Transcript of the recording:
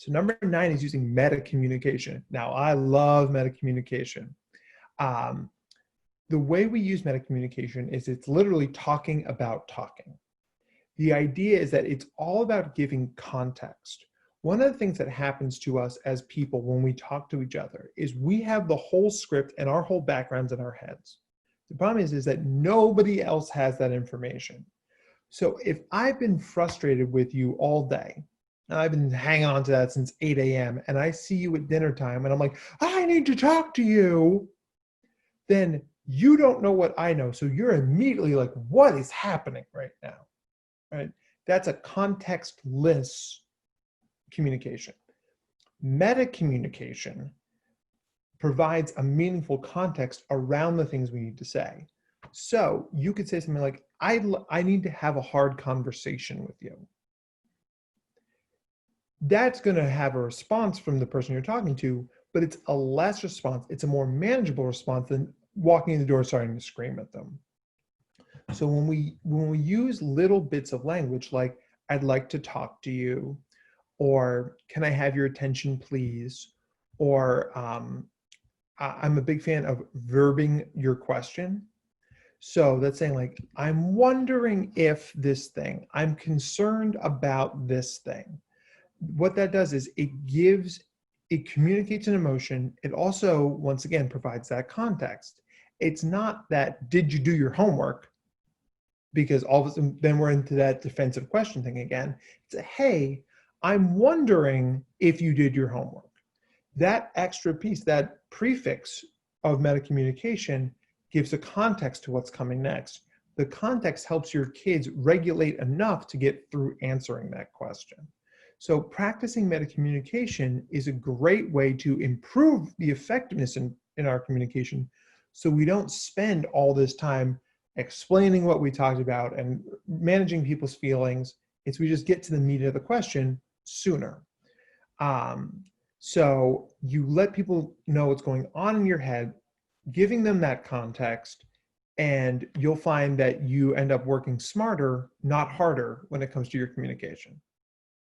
So number 9 is using meta communication. Now, I love meta communication. The way we use meta communication is it's literally talking about talking. The idea is that it's all about giving context. One of the things that happens to us as people when we talk to each other is we have the whole script and our whole backgrounds in our heads. The problem is that nobody else has that information. So if I've been frustrated with you all day, and I've been hanging on to that since 8 a.m., and I see you at dinner time, and I'm like, I need to talk to you, then you don't know what I know. So you're immediately like, what is happening right now? Right? That's a contextless communication. Meta communication provides a meaningful context around the things we need to say. So you could say something like, I need to have a hard conversation with you. That's going to have a response from the person you're talking to, but it's a less response. It's a more manageable response than walking in the door starting to scream at them. So when we use little bits of language like, I'd like to talk to you, or can I have your attention please, or I'm a big fan of verbing your question. So that's saying like, I'm wondering if this thing, I'm concerned about this thing. What that does is it communicates an emotion. It also, once again, provides that context. It's not that, did you do your homework? Because all of a sudden, then we're into that defensive question thing again. It's a, hey, I'm wondering if you did your homework. That extra piece, that prefix of metacommunication gives a context to what's coming next. The context helps your kids regulate enough to get through answering that question. So practicing metacommunication is a great way to improve the effectiveness in our communication, so we don't spend all this time explaining what we talked about and managing people's feelings. It's we just get to the meat of the question sooner. So you let people know what's going on in your head, giving them that context, and you'll find that you end up working smarter, not harder, when it comes to your communication.